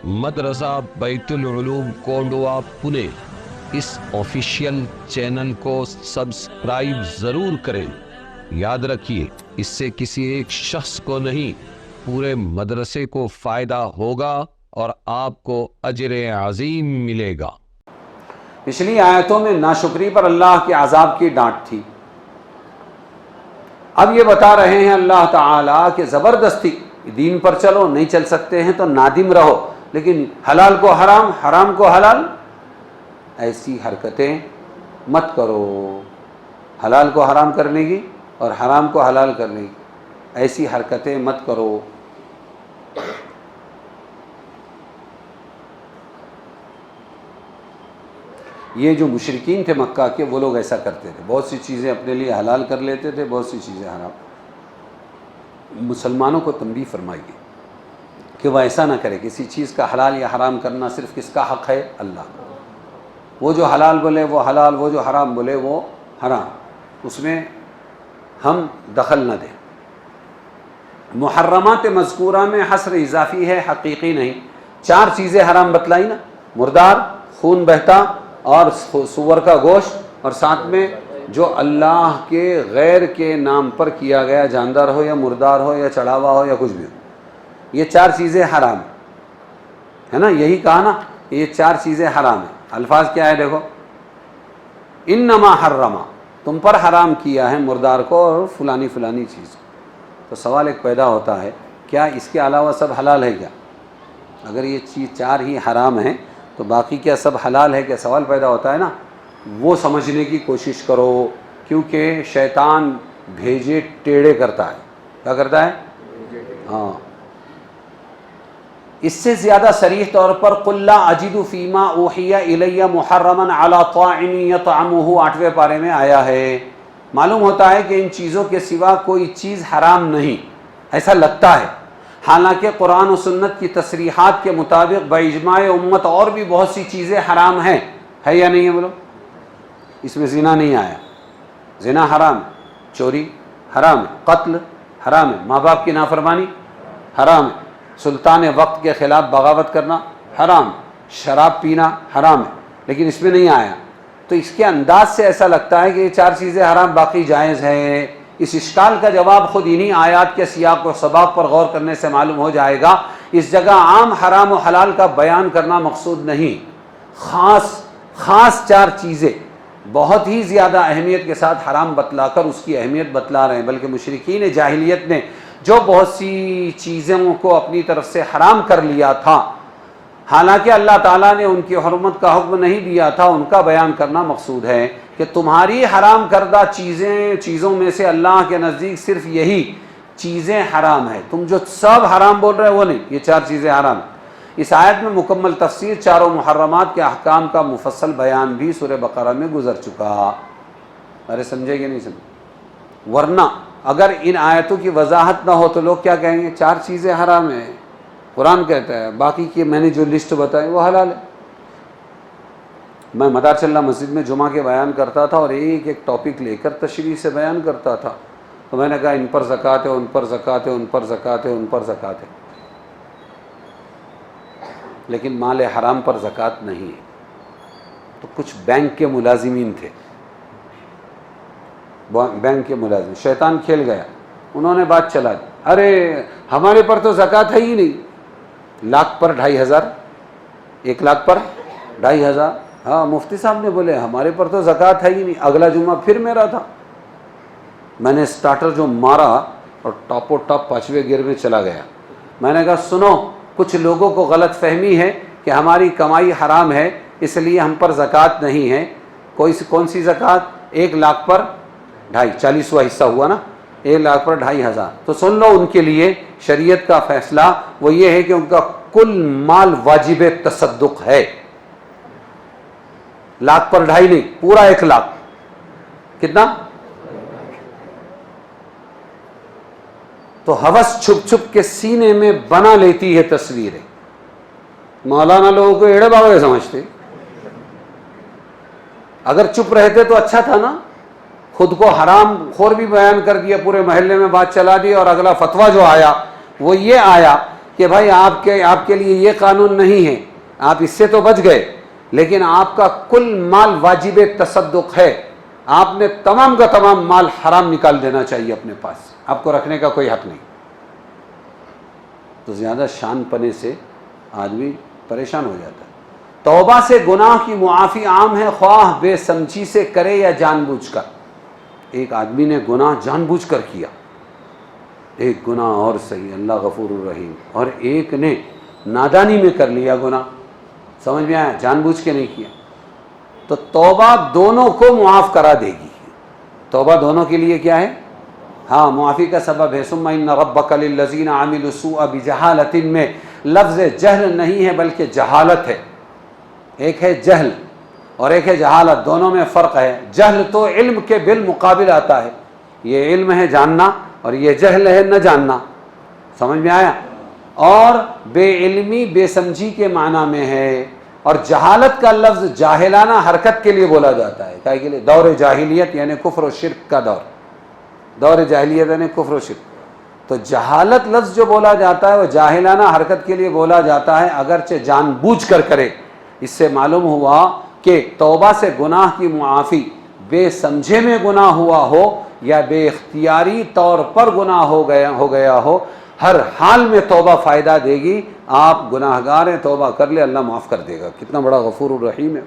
مدرسہ بیت العلوم کونڈوا پونے اس official channel کو سبسکرائب ضرور کریں۔ یاد رکھیے، اس سے کسی ایک شخص کو نہیں، پورے مدرسے کو فائدہ ہوگا اور آپ کو اجر عظیم ملے گا۔ پچھلی آیتوں میں ناشکری پر اللہ کے عذاب کی ڈانٹ تھی۔ اب یہ بتا رہے ہیں اللہ تعالیٰ کہ زبردستی دین پر چلو، نہیں چل سکتے ہیں تو نادم رہو، لیکن حلال کو حرام، حرام کو حلال، ایسی حرکتیں مت کرو۔ حلال کو حرام کرنے کی اور حرام کو حلال کرنے کی ایسی حرکتیں مت کرو۔ یہ جو مشرکین تھے مکہ کے، وہ لوگ ایسا کرتے تھے، بہت سی چیزیں اپنے لیے حلال کر لیتے تھے، بہت سی چیزیں حرام۔ مسلمانوں کو تنبیہ فرمائیے کہ وہ ایسا نہ کرے۔ کسی چیز کا حلال یا حرام کرنا صرف کس کا حق ہے؟ اللہ کا۔ وہ جو حلال بولے وہ حلال، وہ جو حرام بولے وہ حرام، اس میں ہم دخل نہ دیں۔ محرمات مذکورہ میں حصر اضافی ہے، حقیقی نہیں۔ 4 چیزیں حرام بتلائی نا، مردار، خون بہتا اور سور کا گوشت، اور ساتھ میں جو اللہ کے غیر کے نام پر کیا گیا، جاندار ہو یا مردار ہو یا چڑھاوا ہو یا کچھ بھی ہو، یہ 4 چیزیں حرام ہے نا، یہی کہا نا، یہ 4 چیزیں حرام ہیں۔ الفاظ کیا ہے دیکھو، انما حرما، تم پر حرام کیا ہے مردار کو اور فلانی فلانی چیز کو۔ تو سوال ایک پیدا ہوتا ہے، کیا اس کے علاوہ سب حلال ہے کیا؟ اگر یہ چیز 4 ہی حرام ہیں تو باقی کیا سب حلال ہے کیا؟ سوال پیدا ہوتا ہے نا۔ وہ سمجھنے کی کوشش کرو، کیونکہ شیطان بھیجے ٹیڑے کرتا ہے۔ کیا کرتا ہے؟ ہاں، اس سے زیادہ صریح طور پر قُل لا اجد فیما اوحی الی محرما علی طاعم یطعمہ 8ویں پارے میں آیا ہے۔ معلوم ہوتا ہے کہ ان چیزوں کے سوا کوئی چیز حرام نہیں، ایسا لگتا ہے، حالانکہ قرآن و سنت کی تصریحات کے مطابق باجماع امت اور بھی بہت سی چیزیں حرام ہیں، ہے یا نہیں ہے بولو؟ اس میں زنا نہیں آیا، زنا حرام ہے، چوری حرام ہے، قتل حرام ہے، ماں باپ کی نافرمانی حرام ہے، سلطان وقت کے خلاف بغاوت کرنا حرام ہے، شراب پینا حرام ہے، لیکن اس میں نہیں آیا۔ تو اس کے انداز سے ایسا لگتا ہے کہ یہ 4 چیزیں حرام، باقی جائز ہیں۔ اس اشکال کا جواب خود انہی آیات کے سیاق و سباق پر غور کرنے سے معلوم ہو جائے گا۔ اس جگہ عام حرام و حلال کا بیان کرنا مقصود نہیں، خاص 4 چیزیں بہت ہی زیادہ اہمیت کے ساتھ حرام بتلا کر اس کی اہمیت بتلا رہے ہیں۔ بلکہ مشرکین جاہلیت نے جو بہت سی چیزوں کو اپنی طرف سے حرام کر لیا تھا، حالانکہ اللہ تعالیٰ نے ان کی حرمت کا حکم نہیں دیا تھا، ان کا بیان کرنا مقصود ہے کہ تمہاری حرام کردہ چیزوں میں سے اللہ کے نزدیک صرف یہی چیزیں حرام ہیں، تم جو سب حرام بول رہے ہو وہ نہیں، یہ 4 چیزیں حرام ہیں۔ اس آیت میں مکمل تفسیر 4 محرمات کے احکام کا مفصل بیان بھی سورہ بقرہ میں گزر چکا۔ ارے سمجھے کہ نہیں سمجھے؟ ورنہ اگر ان آیتوں کی وضاحت نہ ہو تو لوگ کیا کہیں گے؟ 4 چیزیں حرام ہیں، قرآن کہتا ہے، باقی کی میں نے جو لسٹ بتائی وہ حلال ہے۔ میں مدارس اللہ مسجد میں جمعہ کے بیان کرتا تھا اور ایک ٹاپک لے کر تشریح سے بیان کرتا تھا، تو میں نے کہا ان پر زکوٰۃ ہے، ان پر زکوٰۃ ہے، ان پر زکوٰۃ ہے، ان پر زکوٰۃ ہے، لیکن مال حرام پر زکوٰۃ نہیں ہے۔ تو کچھ بینک کے ملازمین تھے، بینک کے ملازم، شیطان کھیل گیا، انہوں نے بات چلا دی، ارے ہمارے پر تو زکوٰۃ ہے ہی نہیں، 1 لاکھ پر 2,500، 1 لاکھ پر 2,500۔ ہاں، مفتی صاحب نے بولے ہمارے پر تو زکوٰۃ ہے ہی نہیں۔ اگلا جمعہ پھر میرا تھا، میں نے سٹارٹر جو مارا اور ٹاپ و ٹاپ 5ویں گیئر میں چلا گیا۔ میں نے کہا سنو، کچھ لوگوں کو غلط فہمی ہے کہ ہماری کمائی حرام ہے اس لیے ہم پر زکوٰۃ نہیں ہے۔ کون سی زکوٰۃ؟ 1 لاکھ پر 2.5، 40واں حصہ ہوا نا، 1 لاکھ پر 2,500۔ تو سن لو، ان کے لیے شریعت کا فیصلہ وہ یہ ہے کہ ان کا کل مال واجب تصدق ہے، 1 لاکھ پر 2.5 نہیں، پورا 1 لاکھ۔ کتنا؟ تو ہوس چھپ چھپ کے سینے میں بنا لیتی ہے تصویریں۔ مولانا لوگوں کو ایڑے بابا سمجھتے، اگر چپ رہتے تو اچھا تھا نا، خود کو حرام خور بھی بیان کر دیا، پورے محلے میں بات چلا دی، اور اگلا فتویٰ جو آیا وہ یہ آیا کہ بھائی آپ کے لیے یہ قانون نہیں ہے، آپ اس سے تو بچ گئے، لیکن آپ کا کل مال واجب تصدق ہے، آپ نے تمام کا تمام مال حرام نکال دینا چاہیے اپنے پاس، آپ کو رکھنے کا کوئی حق نہیں. تو زیادہ شان پنے سے آدمی پریشان ہو جاتا ہے. توبہ سے گناہ کی معافی عام ہے، خواہ بے سمجھی سے کرے یا جان بوجھ کر. ایک آدمی نے گناہ جان بوجھ کر کیا، ایک گناہ اور صحیح، اللہ غفور الرحیم، اور ایک نے نادانی میں کر لیا گناہ، سمجھ میں آیا، جان بوجھ کے نہیں کیا. تو توبہ دونوں کو معاف کرا دے گی. توبہ دونوں کے لیے کیا ہے؟ ہاں، معافی کا سبب ہے. ثم ان ربک للذین عملوا السوء بجہالۃ میں لفظ جہل نہیں ہے بلکہ جہالت ہے. ایک ہے جہل اور ایک ہے جہالت، دونوں میں فرق ہے. جہل تو علم کے بالمقابل آتا ہے، یہ علم ہے جاننا، اور یہ جہل ہے نہ جاننا. سمجھ میں آیا؟ اور بے علمی بے سمجھی کے معنی میں ہے. اور جہالت کا لفظ جاہلانہ حرکت کے لیے بولا جاتا ہے. کیا کے لیے؟ دور جاہلیت یعنی کفر و شرک کا دور جاہلیت یعنی کفر و شرک. تو جہالت لفظ جو بولا جاتا ہے وہ جاہلانہ حرکت کے لیے بولا جاتا ہے، اگرچہ جان بوجھ کر کرے. اس سے معلوم ہوا کہ توبہ سے گناہ کی معافی بے سمجھے میں گناہ ہوا ہو یا بے اختیاری طور پر گناہ ہو گیا ہو، ہر حال میں توبہ فائدہ دے گی. آپ گناہگار ہیں، توبہ کر لے، اللہ معاف کر دے گا. کتنا بڑا غفور الرحیم ہے.